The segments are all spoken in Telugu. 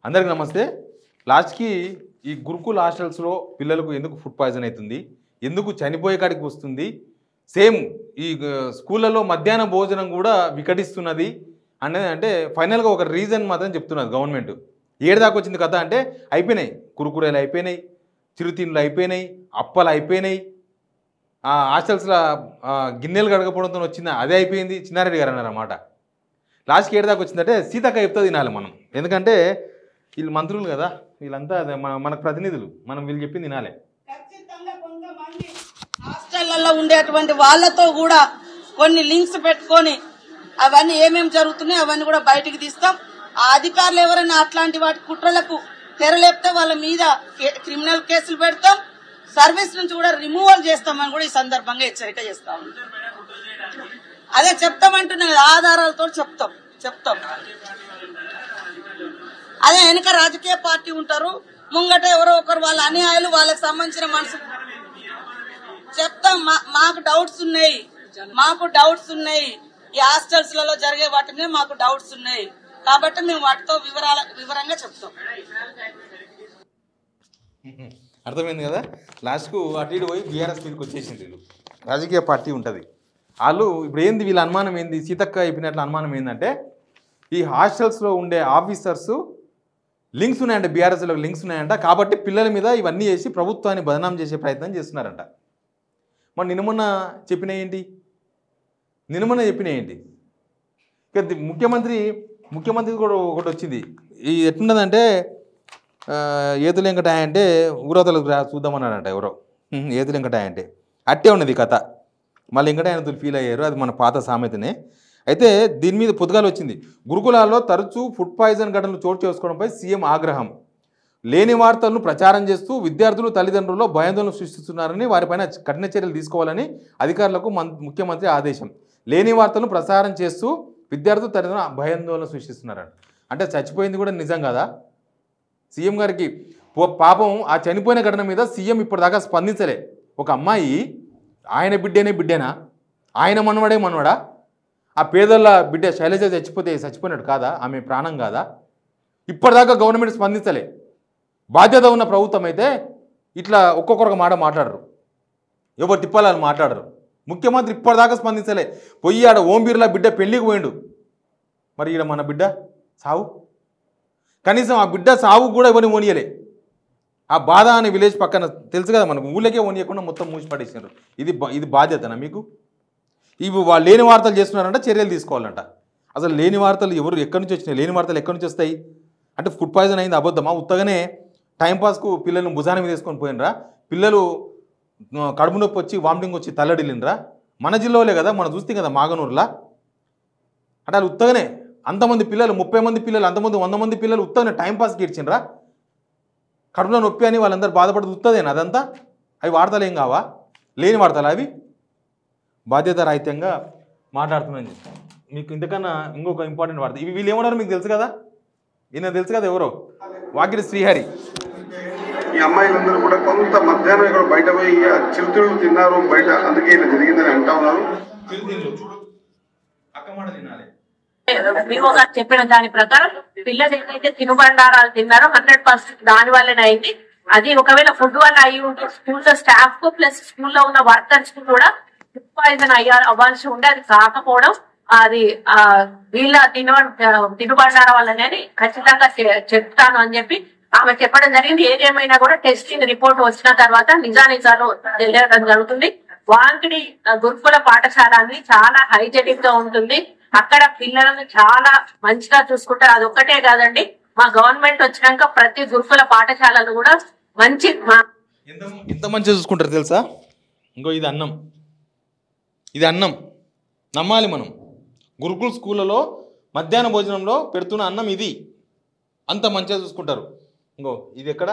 అందరికీ నమస్తే. లాస్ట్కి ఈ గురుకుల్ హాస్టల్స్లో పిల్లలకు ఎందుకు ఫుడ్ పాయిజన్ అవుతుంది, ఎందుకు చనిపోయే కాడికి వస్తుంది, సేమ్ ఈ స్కూళ్ళలో మధ్యాహ్న భోజనం కూడా వికటిస్తున్నది అనేది అంటే ఫైనల్గా ఒక రీజన్ మాత్రం చెప్తున్నది గవర్నమెంట్. ఏడు దాకా వచ్చింది కథ అంటే అయిపోయినాయి, కురుకురేలు అయిపోయినాయి, చిరుతిండ్లు అయిపోయినాయి, అప్పలు అయిపోయినాయి, హాస్టల్స్లో గిన్నెలు గడకపోవడంతో వచ్చింది అదే అయిపోయింది. చిన్నారెడ్డి గారు అన్నారన్నమాట. లాస్ట్కి ఏడు దాకా వచ్చిందంటే సీతక్క చెప్తా తినాలి మనం, ఎందుకంటే వీళ్ళు మంత్రులు కదా, వీళ్ళంతా మన ప్రతినిధులు, మనం వీళ్ళు చెప్పింది తినాలి. ఖచ్చితంగా కొంతమంది హాస్టళ్లలో ఉండేటువంటి వాళ్ళతో కూడా కొన్ని లింక్స్ పెట్టుకొని అవన్నీ ఏమేమి జరుగుతున్నాయి అవన్నీ కూడా బయటికి తీస్తాం. ఆ అధికారులు ఎవరైనా అట్లాంటి వాటి కుట్రలకు తెరలేపితే వాళ్ళ మీద క్రిమినల్ కేసులు పెడతాం, సర్వీస్ నుంచి కూడా రిమూవల్ చేస్తామని కూడా ఈ సందర్భంగా హెచ్చరిక చేస్తాం. అదే చెప్తామంటున్నా, ఆధారాలతో చెప్తాం. అదే వెనక రాజకీయ పార్టీ ఉంటారు, ముంగట ఎవరో ఒకరు వాళ్ళ అన్యాయాలు వాళ్ళకి సంబంధించిన మనసు చెప్తాం. మాకు డౌట్స్ ఉన్నాయి, ఈ హాస్టల్స్ లలో జరిగే వాటి మీద మాకు డౌట్స్ ఉన్నాయి కాబట్టి మేము వాటితో వివరంగా చెప్తాం. అర్థమైంది కదా. లాస్ట్కు అటు ఇటు పోయి బీఆర్ఎస్ మీదకి వచ్చేసింది. వీళ్ళు రాజకీయ పార్టీ ఉంటుంది, వాళ్ళు ఇప్పుడు ఏంది వీళ్ళ అనుమానం ఏంది, సీతక్క అయిపోయినట్లు అనుమానం ఏంటంటే ఈ హాస్టల్స్లో ఉండే ఆఫీసర్స్ లింక్స్ ఉన్నాయంట, బీఆర్ఎస్లో లింక్స్ ఉన్నాయంట, కాబట్టి పిల్లల మీద ఇవన్నీ చేసి ప్రభుత్వాన్ని బదనాం చేసే ప్రయత్నం చేస్తున్నారంట. మరి నిన్న చెప్పినాయి ఏంటి ఇక ముఖ్యమంత్రి కూడా ఒకటి వచ్చింది. ఈ ఎట్లున్నదంటే ఏతులు వెంకటాయ అంటే ఊరవతలకు చూద్దామన్నాడంట ఎవరో, ఏతులు వెంకటాయ అంటే అట్టే ఉన్నది కథ. మళ్ళీ వెంకటాయనతులు ఫీల్ అయ్యారు, అది మన పాత సామెతనే. అయితే దీని మీద పొద్దుగాలు వచ్చింది. గురుకులాల్లో తరచూ ఫుడ్ పాయిజన్ ఘటనలు చోటు చేసుకోవడంపై సీఎం ఆగ్రహం. లేని వార్తలను ప్రచారం చేస్తూ విద్యార్థులు తల్లిదండ్రుల్లో భయాందోళన సృష్టిస్తున్నారని, వారిపైన కఠిన చర్యలు తీసుకోవాలని అధికారులకు ముఖ్యమంత్రి ఆదేశం. లేని వార్తలను ప్రసారం చేస్తూ విద్యార్థులు తల్లిదండ్రులు భయాందోళన సృష్టిస్తున్నారని అంటే చచ్చిపోయింది కూడా నిజం కదా. సీఎం గారికి పాపం ఆ చనిపోయిన ఘటన మీద సీఎం ఇప్పటిదాకా స్పందించలే. ఒక అమ్మాయి ఆయన బిడ్డేనా, ఆయన మనవడా, ఆ పేదల బిడ్డ శైలజ చచ్చిపోయినట్టు కాదా, ఆమె ప్రాణం కాదా? ఇప్పటిదాకా గవర్నమెంట్ స్పందించలే. బాధ్యత ఉన్న ప్రభుత్వం అయితే ఇట్లా ఒక్కొక్కరు మాట మాట్లాడరు, ఎవరు తిప్పాలని మాట్లాడరు. ముఖ్యమంత్రి ఇప్పటిదాకా స్పందించలే. పొయ్యి ఆడ ఓం బిర్లా బిడ్డ పెళ్ళికి పోయిండు, మరి ఈడ మన బిడ్డ సావు, కనీసం ఆ బిడ్డ సావు కూడా ఎవరిని ఓనియలే. ఆ బాధ అనే విలేజ్ పక్కన తెలుసు కదా మనకు, ఊళ్ళకే ఓనియకుండా మొత్తం మూసి పడేసినారు. ఇది బాధ్యతనా మీకు? ఇవి వాళ్ళు లేని వార్తలు చేస్తున్నారంట, చర్యలు తీసుకోవాలంట. అసలు లేని వార్తలు ఎక్కడి నుంచి వచ్చినాయి, లేని వార్తలు ఎక్కడి నుంచి వస్తాయి అంటే ఫుడ్ పాయిజన్ అయింది అబద్ధమా? ఉత్తగానే టైంపాస్కు పిల్లలను భుజాన మీద వేసుకొని పోయినరా, పిల్లలు కడుపు నొప్పి వచ్చి వామిటింగ్ వచ్చి తల్లడిల్లినరా? మన జిల్లాలే కదా, మనం చూస్తే కదా మాగనూరులా. అంటే వాళ్ళు ఉత్తగానే అంతమంది పిల్లలు, 30 మంది పిల్లలు, అంతమంది 100 మంది పిల్లలు ఉత్తగానే టైంపాస్కి ఇచ్చిండ్రా? కడుపులో నొప్పి అని వాళ్ళందరూ బాధపడుతూ ఉత్తదేనా అదంతా? అవి వార్తలు ఏం కావా? లేని వార్తలు అవి? బాధ్యత రాహిత్యంగా మాట్లాడుతున్నాను. మీకు ఇంతకన్నా ఇంకొక ఇంపార్టెంట్ వార్త, ఇవి వీళ్ళు ఏమన్నారు మీకు తెలుసు కదా, ఈయన తెలుసు కదా ఎవరో, వాకిటి శ్రీహరి. ఈ అమ్మాయిలందరూ కూడా కొంత మధ్యాహ్నం ఇక్కడ బయట పోయి చిరుతిళ్ళు తిన్నారు బయట, అందుకే ఇలా జరిగిందని అంటా ఉన్నారు. వివో గారు చెప్పిన దాని ప్రకారం పిల్లలు ఏదైతే తినుబండారాలు తిన్నారో 100% దాని వల్లనే అయింది. అది ఒకవేళ ఫుడ్ వల్ల అయ్యి ఉంటే స్కూల్లో స్టాఫ్ కు ప్లస్ స్కూల్లో ఉన్న వర్కర్స్ కు కూడా ఫుడ్ పాయిజన్ అవ్వాల్సి ఉంటే అది కాకపోవడం, అది వీళ్ళ తినుబండారం వల్లనే ఖచ్చితంగా చెప్తాను అని చెప్పి ఆమె చెప్పడం జరిగింది. ఏదేమైనా కూడా టెస్టింగ్ రిపోర్ట్ వచ్చిన తర్వాత నిజానిజాలు తెలియడం జరుగుతుంది. వాంకిడి గురుకుల పాఠశాల అని చాలా హైజెనిక్ గా ఉంటుంది, అక్కడ పిల్లలను చాలా మంచిగా చూసుకుంటారు. అది ఒక్కటే కాదండి, మా గవర్నమెంట్ వచ్చినాక ప్రతి గురుకుల పాఠశాలలు కూడా ఎంత మంచిగా చూసుకుంటారు తెలుసా. ఇంకో ఇది అన్నం నమ్మాలి మనం. గురుకుల స్కూళ్ళలో మధ్యాహ్న భోజనంలో పెడుతున్న అన్నం ఇది, అంత మంచిగా చూసుకుంటారు. ఇంకో ఇది ఎక్కడ,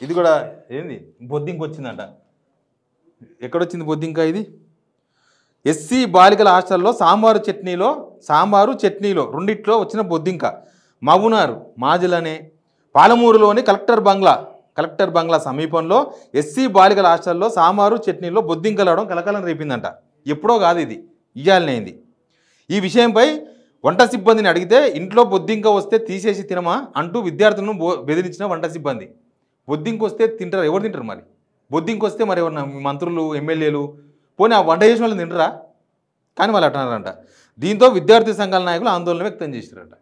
ఇది కూడా ఏంది బొద్దింక వచ్చిందంట. ఎక్కడొచ్చింది బొద్దింక? ఇది ఎస్సీ బాలికల హాస్టల్లో సాంబారు చట్నీలో రెండిట్లో వచ్చిన బొద్దింక. మగునారు మాజులనే పాలమూరులోని కలెక్టర్ బంగ్లా సమీపంలో ఎస్సీ బాలికల హాస్టల్లో సాంబారు చట్నీలో బొద్దింకలవడం కలకలం రేపిందంట. ఎప్పుడో కాదు, ఇది ఇయ్యాలనేది. ఈ విషయంపై వంట సిబ్బందిని అడిగితే ఇంట్లో బొద్దింక వస్తే తీసేసి తినమా అంటూ విద్యార్థులను బెదిరించిన వంట సిబ్బంది. బొద్దింక వస్తే తింటారు, ఎవరు తింటారు మరి? బొద్దింక వస్తే మరి ఎవరన్నా మంత్రులు, ఎమ్మెల్యేలు పోనీ ఆ వంట చేసిన వాళ్ళు తింటారా? కానీ వాళ్ళు అంటున్నారంట. దీంతో విద్యార్థి సంఘాల నాయకులు ఆందోళన వ్యక్తం చేశారట.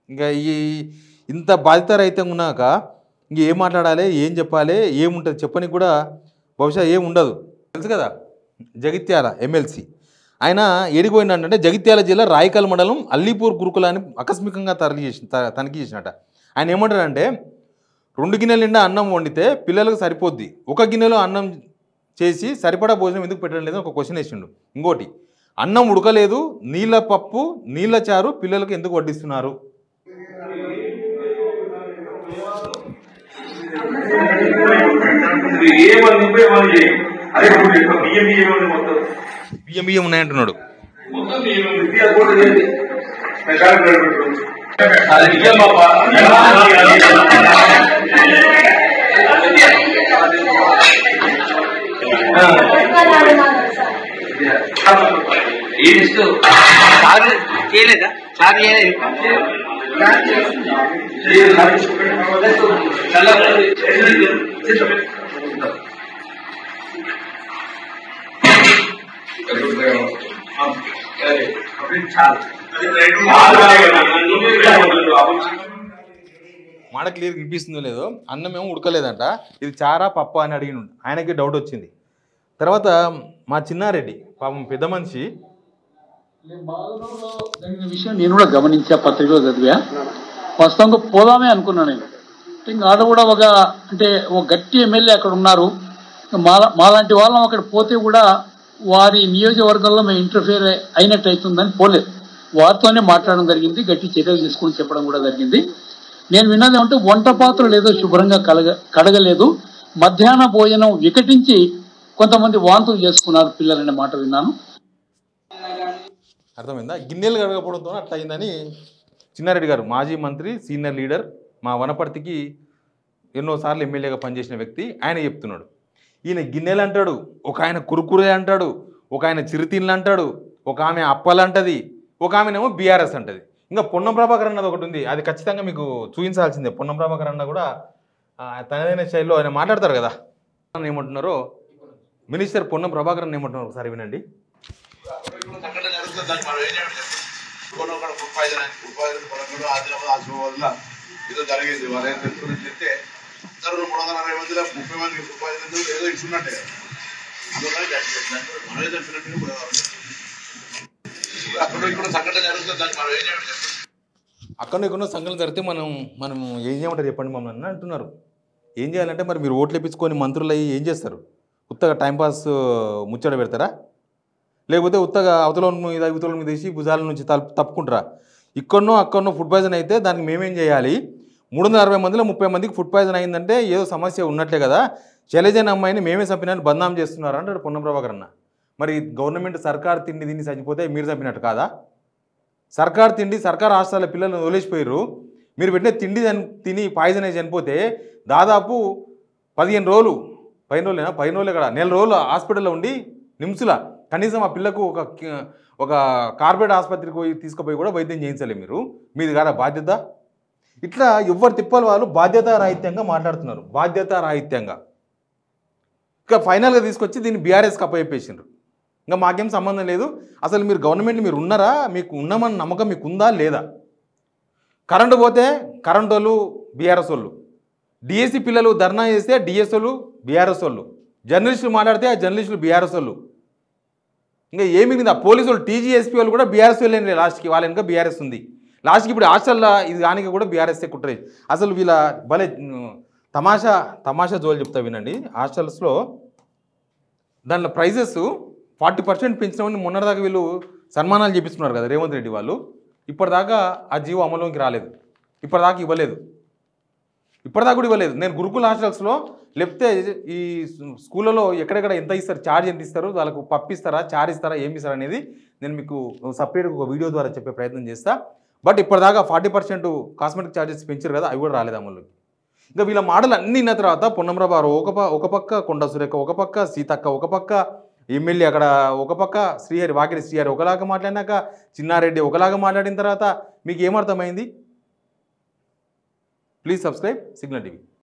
ఇంకా ఇంత బాధితరహితంగా ఉన్నాక ఇంకేం మాట్లాడాలి, ఏం చెప్పాలి, ఏముంటుంది చెప్పనికి కూడా బహుశా ఏం ఉండదు. తెలుసు కదా, జగిత్యాల ఎమ్మెల్సీ ఆయన ఏడిపోయినంటే జగిత్యాల జిల్లా రాయకల్ మండలం అల్లీపూర్ గురుకులాన్ని ఆకస్మికంగా తనిఖీ చేసినట. ఆయన ఏమంటాడంటే 2 గిన్నెల నిండా అన్నం వండితే పిల్లలకు సరిపోద్ది, 1 గిన్నెలో అన్నం చేసి సరిపడా భోజనం ఎందుకు పెట్టడం లేదని ఒక క్వశ్చన్ వేసిండు. ఇంకోటి, అన్నం ఉడకలేదు, నీళ్ళ పప్పు నీళ్ళ చారు పిల్లలకు ఎందుకు వడ్డిస్తున్నారు? బియ్యం ఉన్నాయంటున్నాడు. మాట క్లియర్ వినిపిస్తుందో లేదో, అన్నం ఏమో ఉడకలేదంట, ఇది చారా పప్ప అని అడిగిన ఆయనకి డౌట్ వచ్చింది. తర్వాత మా చిన్నారెడ్డి పాపం పెద్ద మనిషి విషయం నేను కూడా గమనించా, పత్రికలో చదివా. వాస్తవంగా పోదామే అనుకున్నాను నేను. ఇంకా ఆడ కూడా ఒక గట్టి ఎమ్మెల్యే అక్కడ ఉన్నారు. మాలాంటి వాళ్ళం అక్కడ పోతే కూడా వారి నియోజకవర్గంలో మేము ఇంటర్ఫియర్ అయినట్టు అవుతుందని పోలేదు. వారితోనే మాట్లాడడం జరిగింది, గట్టి చర్యలు తీసుకొని చెప్పడం కూడా జరిగింది. నేను విన్నది ఏమంటే వంట పాత్రలు ఏదో శుభ్రంగా కడగలేదు, మధ్యాహ్న భోజనం వికటించి కొంతమంది వాంతులు చేసుకున్నారు పిల్లలనే మాట విన్నాను. అర్థమైందా? గిన్నెలు కడగకపోవడంతో అట్లా అయిందని చిన్నారెడ్డి గారు, మాజీ మంత్రి, సీనియర్ లీడర్, మా వనపర్తికి ఎన్నోసార్లు ఎమ్మెల్యేగా పనిచేసిన వ్యక్తి, ఆయన చెప్తున్నాడు. ఈయన గిన్నెలు అంటాడు, ఒక ఆయన కురుకురే అంటాడు, ఒక ఆయన చిరుతిళ్ళు అంటాడు, ఒక ఆమె అప్పలు అంటది, ఒక ఆమెనేమో బీఆర్ఎస్ అంటది. ఇంకా పొన్నం ప్రభాకర్ అన్నది ఒకటి ఉంది, అది ఖచ్చితంగా మీకు చూపించాల్సిందే. పొన్నం ప్రభాకర్ అన్న కూడా తనదైన శైలిలో ఆయన మాట్లాడతారు కదా. ఏమంటున్నారో మినిస్టర్ పొన్నం ప్రభాకర్ అన్న ఏమంటున్నారు ఒకసారి వినండి. ఏదో జరిగేది వాళ్ళ చెప్తే 360 మందిలో 30 మందికి రూపాయలు ఏదో ఇస్తున్నట్టే అక్కడ ఇక్కడ సంఘటన జరుగుతుంది. దానికి మనం ఏం చేయాలి? అక్కడ ఇక్కడ సంఘటన జరిగితే మనం ఏం చేయమంటారు చెప్పండి మమ్మల్ని అంటున్నారు. ఏం చేయాలంటే మరి మీరు ఓట్లు వేయించుకొని మంత్రులు అయ్యి ఏం చేస్తారు? ఉత్తగా టైంపాస్ ముచ్చట పెడతారా? లేకపోతే ఉత్తగా అవతల మీద ఇవతల మీద తీసి భుజాల నుంచి తప్పుకుంటారా? ఇక్కడనో అక్కడనో ఫుడ్ పాయిజన్ అయితే దానికి మేమేం చేయాలి? 360 మందిలో 30 మందికి ఫుడ్ పాయిజన్ అయిందంటే ఏదో సమస్య ఉన్నట్లే కదా. శైలజన్ అమ్మాయిని మేమే చంపినట్టు బదనాం చేస్తున్నారు అంటాడు పొన్నం ప్రభాకర్ అన్న. మరి గవర్నమెంట్ సర్కార్ తిండి తిని చచ్చిపోతే మీరు చంపినట్టు కాదా? సర్కార్ తిండి సర్కార్ హాస్టల్లో పిల్లలను వదిలేసిపోయారు, మీరు పెట్టిన తిండి తిని పాయిజన్ అయి చనిపోతే దాదాపు 15 రోజులు 15 రోజులు ఇక్కడ 4 రోజులు హాస్పిటల్లో ఉండి నిమ్స్లా కనీసం ఆ పిల్లకు ఒక కార్పొరేట్ ఆసుపత్రికి పోయి తీసుకుపోయి కూడా వైద్యం చేయించలే మీరు. మీది కాదా బాధ్యత? ఇట్లా ఎవరు తిప్పాలి వాళ్ళు బాధ్యతారాహిత్యంగా మాట్లాడుతున్నారు, బాధ్యతారాహిత్యంగా. ఇంకా ఫైనల్గా తీసుకొచ్చి దీన్ని బీఆర్ఎస్కి అప్పచెప్పేసిండ్రు. ఇంకా మాకేం సంబంధం లేదు, అసలు మీరు గవర్నమెంట్ మీరు ఉన్నారా, మీకు ఉన్నామన్న నమ్మకం మీకు ఉందా లేదా? కరెంటు పోతే కరెంటు వాళ్ళు బీఆర్ఎస్ వాళ్ళు, డిఎస్సి పిల్లలు ధర్నా చేస్తే డిఎస్ వాళ్ళు బీఆర్ఎస్ వాళ్ళు, జర్నలిస్టులు మాట్లాడితే ఆ జర్నలిస్టులు బీఆర్ఎస్ వాళ్ళు. ఇంకా ఏమింది? ఆ పోలీసులు టీజీఎస్పీ వాళ్ళు కూడా బీఆర్ఎస్ వాళ్ళే లాస్ట్కి, వాళ్ళ ఇంకా బీఆర్ఎస్ ఉంది లాస్ట్కి. ఇప్పుడు హాస్టల్లో ఇది దానికి కూడా బీఆర్ఎస్ఏ కుట్రే. అసలు వీళ్ళ భలే తమాషా జోలు చెప్తా వినండి. హాస్టల్స్లో దాంట్లో ప్రైజెస్ 40% పెంచినామని మొన్నటిదాకా వీళ్ళు సన్మానాలు చేపిస్తున్నారు కదా రేవంత్ రెడ్డి వాళ్ళు. ఇప్పటిదాకా ఆ జీవో అమలులోకి రాలేదు, ఇప్పటిదాకా ఇవ్వలేదు, ఇప్పటిదాకా కూడా ఇవ్వలేదు. నేను గురుకుల హాస్టల్స్లో లేకపోతే ఈ స్కూళ్ళలో ఎక్కడెక్కడ ఎంత ఇస్తారు, ఛార్జ్ ఎంత ఇస్తారు, వాళ్ళకు పప్పిస్తారా, చార్ ఇస్తారా, ఏమి ఇస్తారా అనేది నేను మీకు సపరేట్గా ఒక వీడియో ద్వారా చెప్పే ప్రయత్నం చేస్తా. బట్ ఇప్పటిదాకా 40% కాస్మెటిక్ ఛార్జెస్ పెంచారు కదా, అవి కూడా రాలేదు అమలులోకి. ఇంకా వీళ్ళ మాటలు అన్నీ విన్న తర్వాత పొన్నం ప్రభాకర్ ఒక పక్క కొండ సురేఖ, ఒక పక్క సీతక్క, ఒక పక్క ఎమ్మెల్యే అక్కడ ఒక పక్క వాకిరి శ్రీహరి ఒకలాగా మాట్లాడినాక చిన్నారెడ్డి ఒకలాగా మాట్లాడిన తర్వాత మీకు ఏమర్థమైంది? Please subscribe signal TV.